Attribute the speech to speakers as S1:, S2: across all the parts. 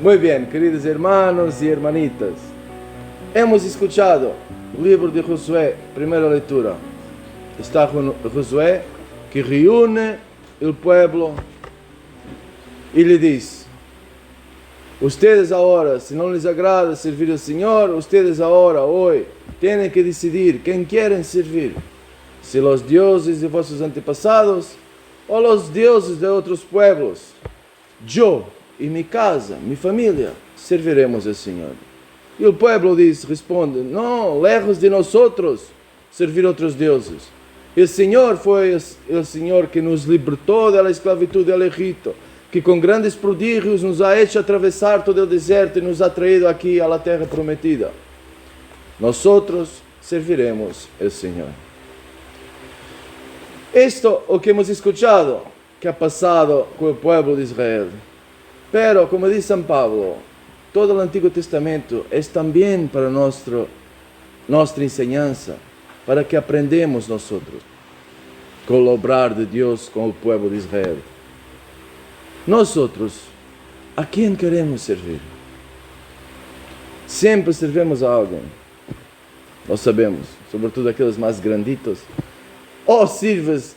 S1: Muy bien, queridos hermanos y hermanitas. Hemos escuchado el libro de Josué, primera lectura. Está Josué que reúne el pueblo y le dice: ustedes ahora, si no les agrada servir al Señor, ustedes ahora, hoy, tienen que decidir quién quieren servir. Si los dioses de vuestros antepasados o los dioses de otros pueblos. Yo y mi casa, mi familia, serviremos al Señor. Y el pueblo responde: no, lejos de nosotros servir otros dioses. El Señor fue el Señor que nos libertó de la esclavitud del Egipto, que con grandes prodigios nos ha hecho atravesar todo el desierto y nos ha traído aquí a la tierra prometida. Nosotros serviremos al Señor. Esto es lo que hemos escuchado que ha pasado con el pueblo de Israel. Pero, como dice San Pablo, todo el Antiguo Testamento es también para nuestra enseñanza, para que aprendamos nosotros con el obrar de Dios con el pueblo de Israel. Nosotros, ¿a quién queremos servir? Siempre servimos a alguien. Lo sabemos, sobretudo aquellos más granditos. O sirves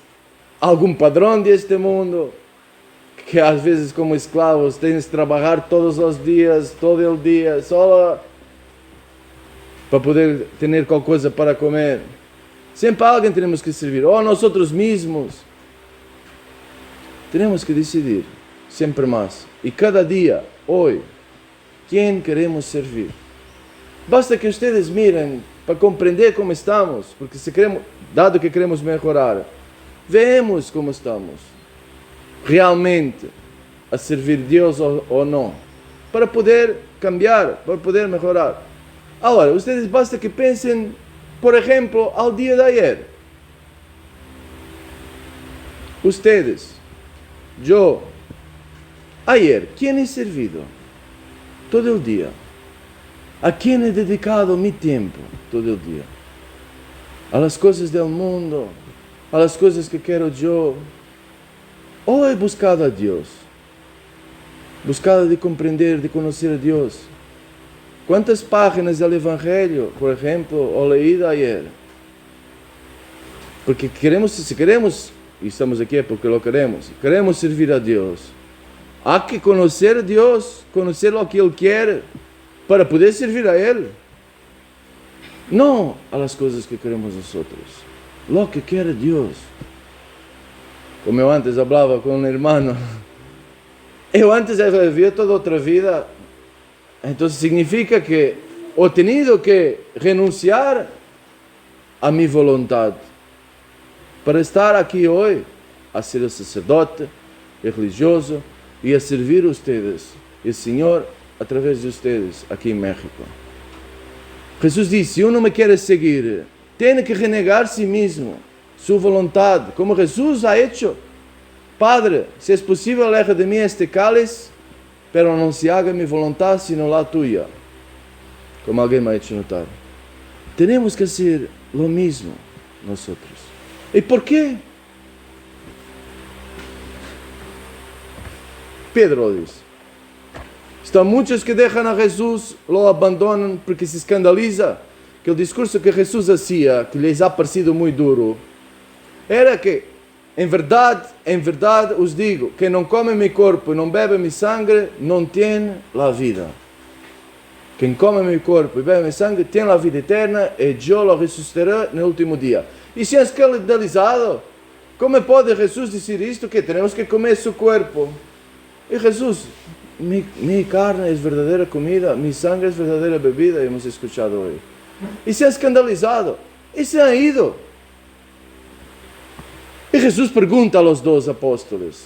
S1: a algún padrón de este mundo, que às vezes como esclavos tens que trabalhar todos os dias, todo o dia, só para poder ter qualquer coisa para comer. Sempre alguém temos que servir, ou nós mesmos. Temos que decidir, sempre mais. E cada dia, hoje, quem queremos servir. Basta que vocês mirem para compreender como estamos, porque se queremos, dado que queremos melhorar, vemos como estamos. Realmente a servir Deus ou não, para poder cambiar, para poder melhorar. Agora, vocês basta que pensem, por exemplo, ao dia de ayer. Vocês, eu, ayer, quem é servido? Todo o dia. A quem é dedicado meu tempo? Todo o dia. A las coisas do mundo, a las coisas que quero eu. Ou he buscado a Deus, buscado de compreender, de conhecer a Deus. Quantas páginas do Evangelho, por exemplo, ou leído ayer? Porque se queremos, e estamos aqui é porque lo queremos servir a Deus. Há que conhecer a Deus, conhecer o que Ele quer, para poder servir a Ele. Não as coisas que queremos nós outros, o que quer Deus. Como eu antes falava com um irmão, eu antes vivia toda outra vida, então significa que eu tenho que renunciar a minha vontade para estar aqui hoje, a ser sacerdote, religioso e a servir a vocês, e o Senhor através de vocês aqui em México. Jesus disse: se um não me quer seguir, tem que renegar a si mesmo. Su vontade, como Jesus ha hecho. Padre, se é possível, aleja de mim este cáliz, pero não se haga mi vontade, sino la tuya. Como alguém me ha hecho notar. Temos que ser lo mesmo, nós. E por quê? Pedro diz: estão muitos que deixam a Jesus, lo abandonam porque se escandaliza que o discurso que Jesus hacía, que lhes ha parecido muito duro, era que, em verdade, os digo, que não come meu corpo e não bebe meu sangue, não tem a vida. Quem come meu corpo e bebe meu sangue, tem a vida eterna, e eu lo ressuscitarei no último dia. E se é escandalizado, como pode Jesus dizer isto, que temos que comer seu corpo? E Jesus: minha carne é verdadeira comida, meu sangue é verdadeira bebida, hemos escuchado hoje. E se é escandalizado, e se ha ido. E Jesus pergunta aos 12 apóstolos: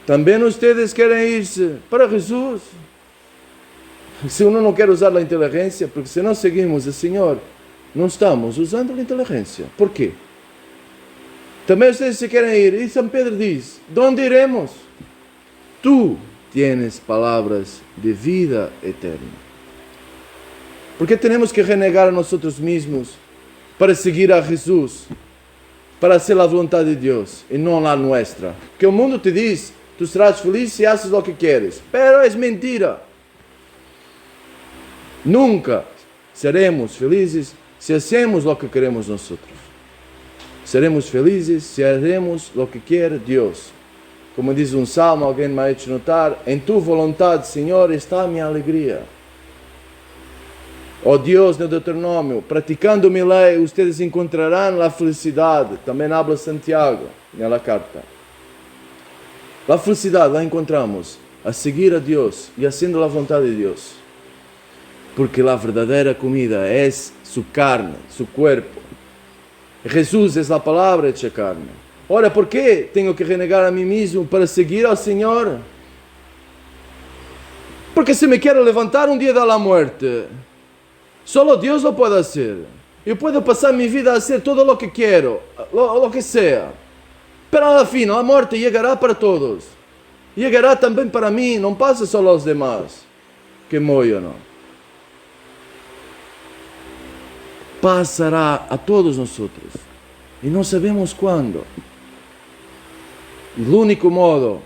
S1: também vocês querem ir para Jesus? Se uno não quer usar a inteligência, porque se não seguimos o Senhor, não estamos usando a inteligência. Por quê? Também vocês se querem ir. E São Pedro diz: onde iremos? Tu tienes palavras de vida eterna. Porque temos que renegar a nós mesmos para seguir a Jesus, para hacer a vontade de Deus e não a nossa. Porque o mundo te diz: tu serás feliz se haces o que queres. Pero é mentira. Nunca seremos felizes se hacemos lo que queremos nosotros. Seremos felizes se haremos lo que quer Deus. Como diz um salmo, alguém me ha hecho notar, em tu vontade, Senhor, está a minha alegria. Oh Deus, no Deuteronômio, praticando mi lei, ustedes encontrarán la felicidade. Também habla Santiago, na carta. La felicidade la encontramos a seguir a Deus e haciendo la vontade de Deus. Porque la verdadeira comida é su carne, su cuerpo. Jesús es la palabra hecha carne. Ora, ¿por qué tengo que renegar a mí mismo para seguir al Señor? Porque si me quiero levantar un día de la muerte, solo Dios lo puede hacer. Yo puedo pasar mi vida a hacer todo lo que quiero, lo que sea. Pero al fin, la muerte llegará para todos. Llegará también para mí, no pasa solo a los demás que mueran, no. Pasará a todos nosotros. Y no sabemos cuándo. Y el único modo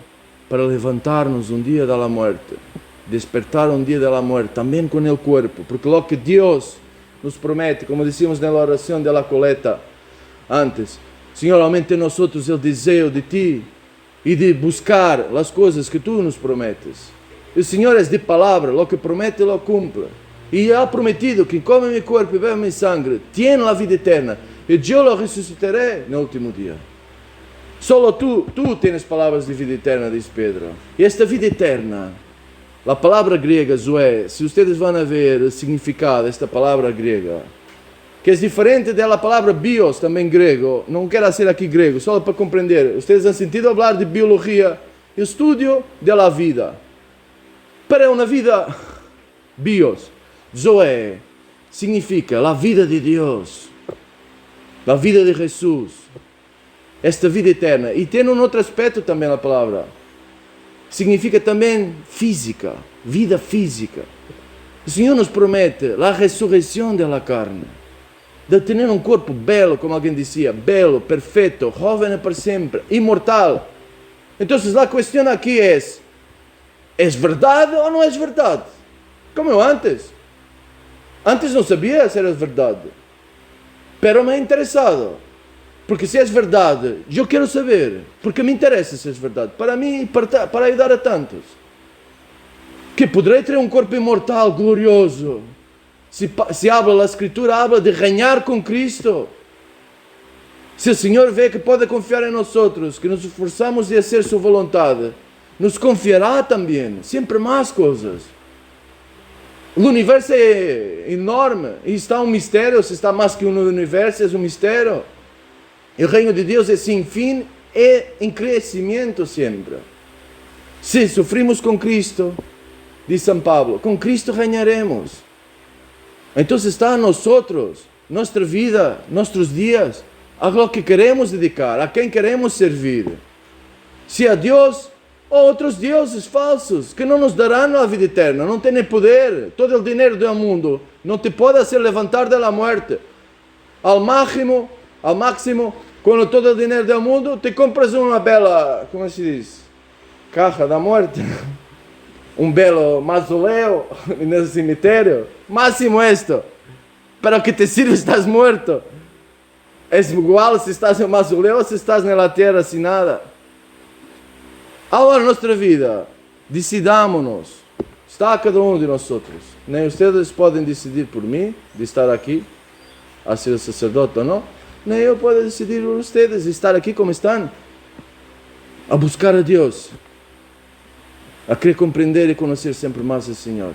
S1: para levantarnos un día de la muerte, despertar un día de la muerte, también con el cuerpo, porque lo que Dios nos promete, como decíamos en la oración de la coleta antes, Señor, aumente en nosotros el deseo de ti y de buscar las cosas que tú nos prometes. El Señor es de palabra, lo que promete lo cumple. Y ha prometido que come mi cuerpo y bebe mi sangre, tiene la vida eterna, y yo lo resucitaré en el último día. Solo tú tienes palabras de vida eterna, dice Pedro. Y esta vida eterna, la palabra griega, zoe, si ustedes van a ver el significado de esta palabra griega, que es diferente de la palabra bios, también griego, no quiero hacer aquí griego, solo para comprender. Ustedes han sentido hablar de biología, el estudio de la vida. Pero es una vida bios. Zoe significa la vida de Dios, la vida de Jesús, esta vida eterna. Y tiene un otro aspecto también la palabra. Significa también física, vida física. El Señor nos promete la resurrección de la carne, de tener un cuerpo bello, como alguien decía, bello, perfecto, joven para siempre, inmortal. Entonces la cuestión aquí ¿es verdad o no es verdad? Como antes. Antes no sabía si era verdad, pero me ha interesado, porque si es verdad, yo quiero saber, porque me interesa si es verdad, para mí, para ayudar a tantos, que podré tener un cuerpo inmortal, glorioso, si habla la Escritura, habla de reinar con Cristo. Si el Señor ve que puede confiar en nosotros, que nos esforzamos de hacer su voluntad, nos confiará también, siempre más cosas. O universo é enorme e está um mistério, se está mais que um universo, é um mistério. O reino de Deus é sem fim, é em crescimento sempre. Se sofrimos com Cristo, diz São Pablo, com Cristo reinaremos. Então está a nós, nossa vida, nossos dias, a lo que queremos dedicar, a quem queremos servir. Se a Deus ou outros deuses falsos que não nos darão a vida eterna, não têm poder. Todo o dinheiro do mundo não te pode fazer levantar da morte. Ao máximo, com todo o dinheiro do mundo, te compras uma bela, como se diz, caja da morte, belo mausoleu no cemitério. Máximo esto, para que te sirva estás muerto. É igual se estás no mausoleu ou se estás na terra sem nada. Agora, nossa vida, decidamos-nos, está a cada um de nós. Nem vocês podem decidir por mim, de estar aqui, a ser sacerdote ou não, nem eu posso decidir por vocês, de estar aqui como estão, a buscar a Deus, a querer compreender e conhecer sempre mais o Senhor.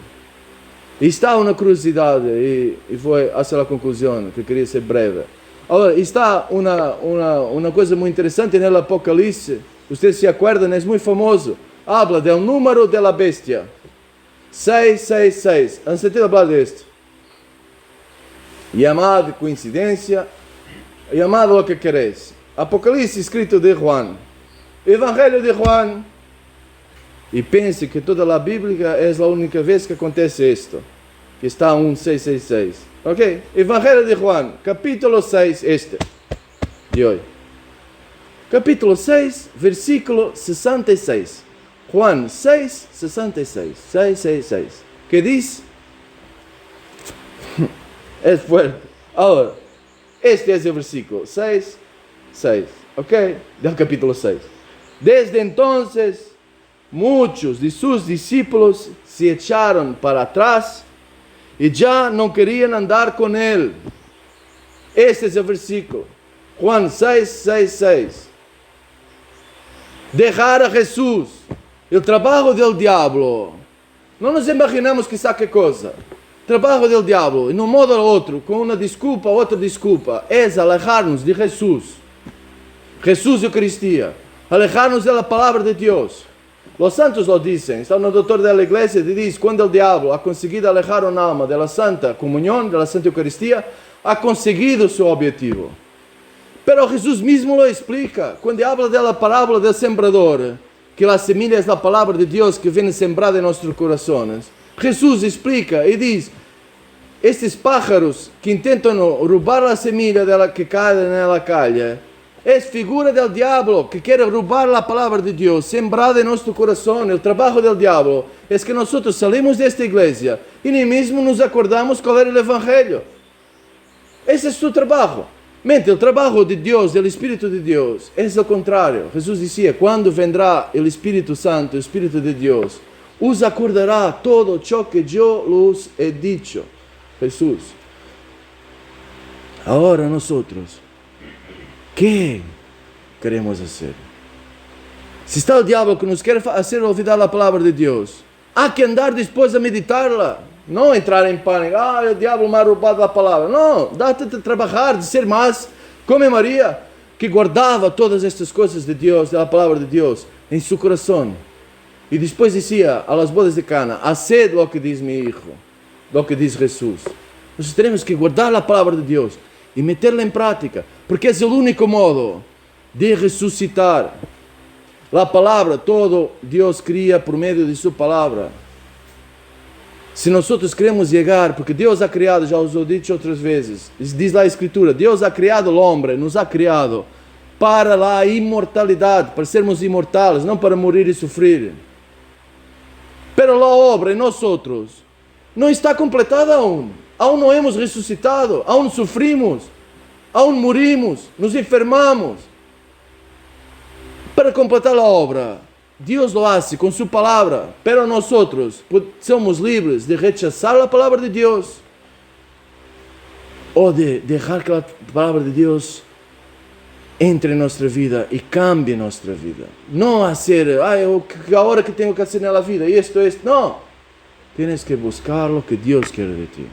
S1: E está uma curiosidade, e vou fazer a conclusão, que queria ser breve. Agora, está uma coisa muito interessante no Apocalipse. Ustedes se acuerdan, es muy famoso. Habla del número de la bestia. 666. ¿Han sentido hablar de esto? Llamado coincidencia, llamado lo que queréis. Apocalipsis escrito de Juan. Evangelio de Juan. Y pense que toda la Biblia es la única vez que acontece esto. Que está un 666. Ok. Evangelio de Juan, capítulo 6, de hoy. Capítulo 6, versículo 66. Juan 6, 66. 666. Que diz: Es fuerte. Ahora, este es el versículo 6, ¿ok? Del capítulo 6. Desde entonces, muchos de sus discípulos se echaron para atrás y ya no querían andar con él. Este es el versículo. Juan 6. Dejar a Jesús. El trabajo del diablo. No nos imaginamos que saque cosa. Trabajo del diablo, en un modo o otro, con una disculpa o otra disculpa, es alejarnos de Jesús. Jesús y Eucaristía. Alejarnos de la palabra de Dios. Los santos lo dicen. Está un doctor de la iglesia que dice, cuando el diablo ha conseguido alejar un alma de la Santa Comunión, de la Santa Eucaristía, ha conseguido su objetivo. Pero Jesús mismo lo explica. Cuando habla de la parábola del sembrador, que la semilla es la palabra de Dios que viene sembrada en nuestros corazones, Jesús explica y dice, estos pájaros que intentan robar la semilla de la que cae en la calle, es figura del diablo que quiere robar la palabra de Dios sembrada en nuestro corazón. El trabajo del diablo es que nosotros salimos de esta iglesia y ni mismo nos acordamos cuál era el evangelio. Ese es su trabajo. Mente, el trabajo de Dios, del Espíritu de Dios, es lo contrario. Jesús decía, cuando vendrá el Espíritu Santo, el Espíritu de Dios, os acordará todo lo que yo os he dicho. Jesús. Ahora nosotros, ¿qué queremos hacer? Si está el diablo que nos quiere hacer olvidar la palabra de Dios, hay que andar después a meditarla. No entrar en pánico, el diablo me ha robado la palabra. No, date de trabajar, de ser más como María, que guardaba todas estas cosas de Dios, de la palabra de Dios, en su corazón. Y después decía a las bodas de Cana, haced lo que dice mi hijo, lo que dice Jesús. Nosotros tenemos que guardar la palabra de Dios y meterla en práctica, porque es el único modo de resucitar. La palabra, todo Dios cría por medio de su palabra. Si nosotros queremos llegar, porque Dios ha creado, ya os he dicho otras veces, dice la Escritura, Dios ha creado al hombre, nos ha creado para la inmortalidad, para sermos inmortales, no para morir y sufrir. Pero la obra en nosotros no está completada aún. Aún no hemos resucitado, aún sufrimos, aún morimos, nos enfermamos. Para completar la obra, Dios lo hace con su palabra, pero nosotros somos libres de rechazar la palabra de Dios o de dejar que la palabra de Dios entre en nuestra vida y cambie nuestra vida. No hacer, ahora que tengo que hacer en la vida, y esto es, no. Tienes que buscar lo que Dios quiere de ti.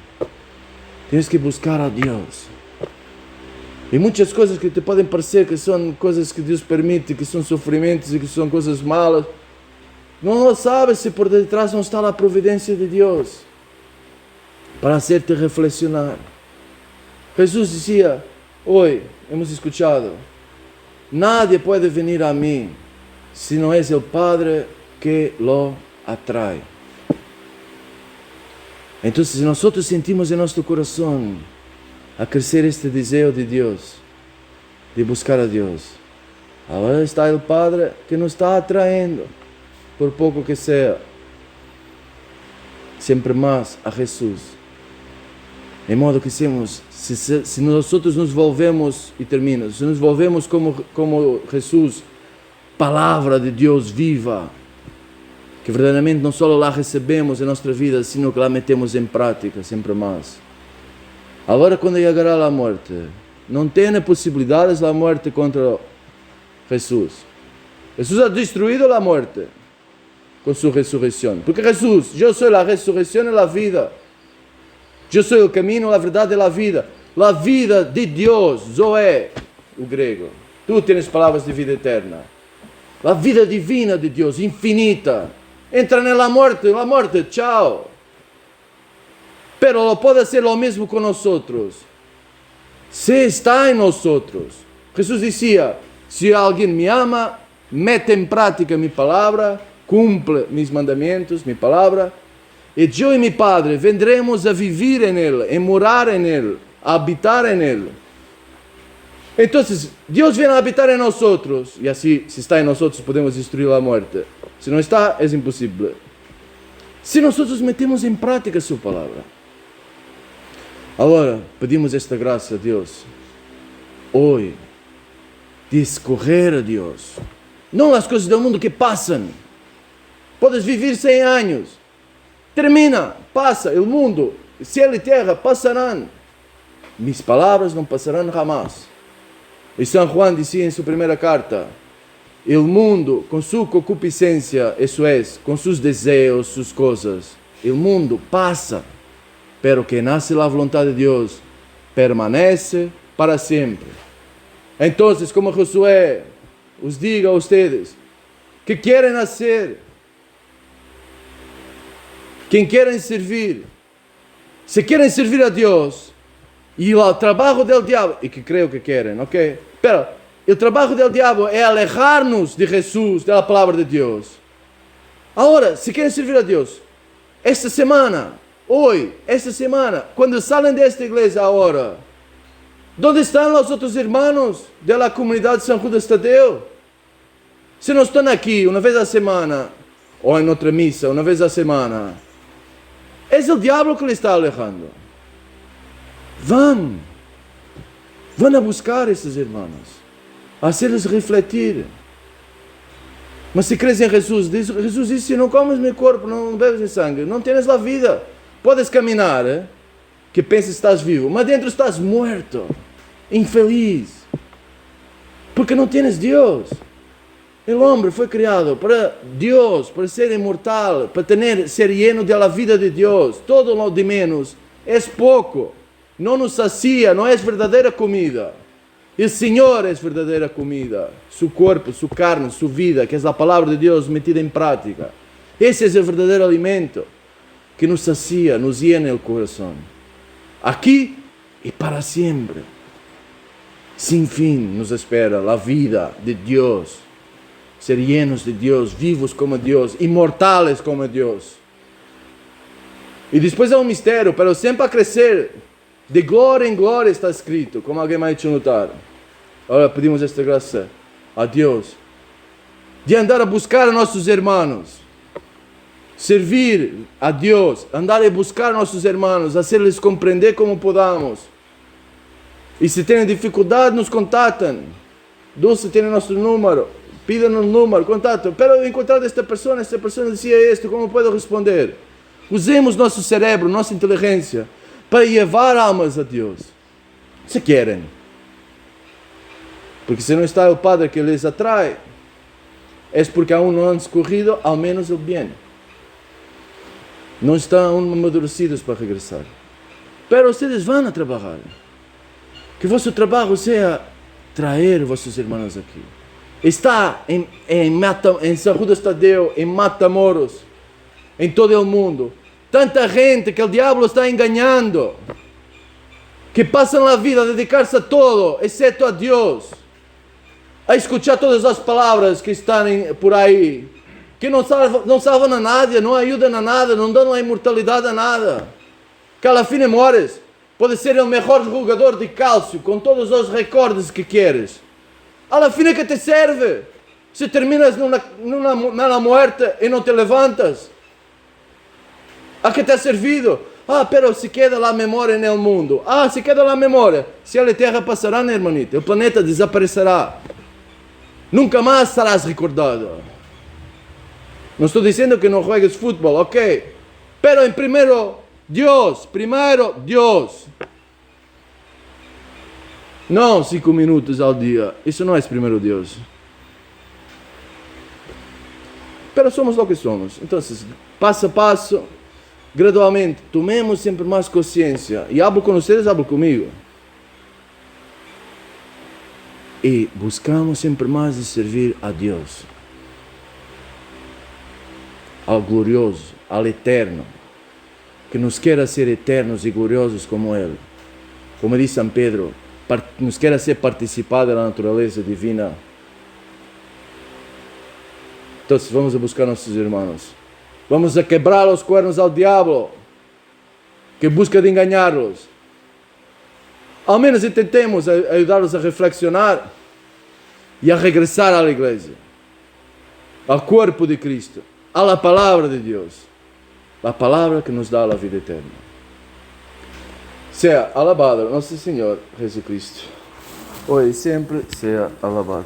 S1: Tienes que buscar a Dios. Y muchas cosas que te pueden parecer que son cosas que Dios permite, que son sufrimientos y que son cosas malas, no sabes si por detrás no está la providencia de Dios para hacerte reflexionar. Jesús decía, hoy hemos escuchado, nadie puede venir a mí si no es el Padre que lo atrae. Entonces, si nosotros sentimos en nuestro corazón a crecer este deseo de Dios, de buscar a Dios, ahora está el Padre que nos está atrayendo, por poco que sea, siempre más a Jesús. De modo que si nosotros nos volvemos, y termino, si nos volvemos como Jesús, palabra de Dios viva, que verdaderamente não só la recebemos em nossa vida, sino que la metemos em prática sempre mais. Agora, quando chegará a morte, não tem possibilidades a morte contra Jesus. Jesus ha destruído a morte com sua ressurreição. Porque Jesus, eu sou a ressurreição e a vida. Eu sou o caminho, a verdade e a vida. A vida de Deus, Zoé, o grego. Tu tens palavras de vida eterna. A vida divina de Deus, infinita. Entra na morte, tchau. Pero lo pode ser lo mesmo com nós. Se está em nós. Jesus dizia, se alguém me ama, mete em prática minha palavra, cumple mis mandamentos, minha palavra, e eu e meu Padre vendremos a viver em Ele, a morar em Ele, a habitar em Ele. Então, Deus vem a habitar em nós, e assim, se está em nós, podemos destruir a morte. Se não está, é impossível. Se nós metemos em prática a sua palavra. Agora, pedimos esta graça a Deus, hoje, de escorrer a Deus. Não as coisas do mundo que passam. Podes viver 100 anos. Termina, passa, o mundo, céu e terra passarão. Mis palavras não passarão jamais. E São Juan dizia em sua primeira carta, o mundo, com sua concupiscência, isso é, com seus desejos, suas coisas, o mundo passa, pero que nasce a vontade de Deus, permanece para sempre. Então, como Josué os diga a vocês, que querem nascer, quem querem servir, se querem servir a Deus, e o trabalho do diabo, e que creio que querem, ok? Pero, o trabalho do diabo é alejar-nos de Jesus, da palavra de Deus. Agora, se querem servir a Deus, esta semana, hoje, esta semana, quando saem desta igreja agora, onde estão os outros irmãos da comunidade São Judas Tadeu? Se não estão aqui uma vez a semana, ou em outra missa, uma vez a semana, é o diabo que lhe está alejando. Vão a buscar esses irmãos, a hacer-los refletir. Mas se crees em Jesus, Jesus disse, se não comes meu corpo, não bebes meu sangue, não tens a vida. Podes caminhar, que pensas que estás vivo, mas dentro estás morto, infeliz, porque não tens Deus. O homem foi criado para Deus, para ser imortal, para ser lleno da vida de Deus. Todo lo de menos é pouco, não nos sacia, não é verdadeira comida. O Senhor é verdadeira comida, seu corpo, sua carne, sua vida, que é a palavra de Deus metida em prática. Esse é o verdadeiro alimento que nos sacia, nos llena o coração. Aqui e para sempre. Sem fim nos espera a vida de Deus. Ser llenos de Deus, vivos como Deus, imortais como Deus. E depois é um mistério, pero sempre a crescer. De glória em glória está escrito, como alguém me ha hecho notar. Agora pedimos esta graça a Deus, de andar a buscar a nossos irmãos, servir a Deus, andar a buscar a nossos irmãos, hacer-lhes compreender como podamos. E se têm dificuldade, nos contatam. Dulce tem nosso número, pidam-nos o número, contato. Pero encontrar esta pessoa dizia isto, como posso responder? Usemos nosso cérebro, nossa inteligência, para levar almas a Deus, se querem. Porque se não está o Padre que les atrai, é porque aún não han escorrido ao menos o bem. Não estão amadurecidos para regressar. Pero vocês vão a trabalhar. Que vosso trabalho seja trazer vossos irmãos aqui. Está em São Judas Tadeu, em Matamoros, em todo o mundo. Tanta gente que o diabo está enganando, que passam a vida a dedicar-se a todo, exceto a Deus, a escutar todas as palavras que estão por aí, que não salvam a nada, não ajudam a nada, não dão a imortalidade a nada, que ao fim morres, pode ser o melhor jogador de cálcio, com todos os recordes que queres, ao fim que te serve, se terminas numa morte e não te levantas, a que te ha servido? Pero se queda a memória no mundo. Se queda a memória. Se a terra passará, hermanito, o planeta desaparecerá. Nunca mais serás recordado. Não estou dizendo que não juegues futebol, ok? Pero em primeiro Deus. Não 5 minutos ao dia. Isso não é primeiro Deus. Pero somos o que somos. Então, passo a passo, gradualmente, tomemos sempre mais consciência. E hablo com vocês, hablo comigo. E buscamos sempre mais de servir a Deus, ao glorioso, ao eterno, que nos queira ser eternos e gloriosos como Ele. Como diz São Pedro, nos queira ser participar da natureza divina. Então, vamos a buscar nossos irmãos. Vamos a quebrar os cuernos ao diabo, que busca de enganá-los. Ao menos tentemos ajudá-los a reflexionar e a regressar à igreja, ao corpo de Cristo, à palavra de Deus, a palavra que nos dá a vida eterna. Sea alabado nuestro Señor Jesucristo. Hoy y siempre sea alabado.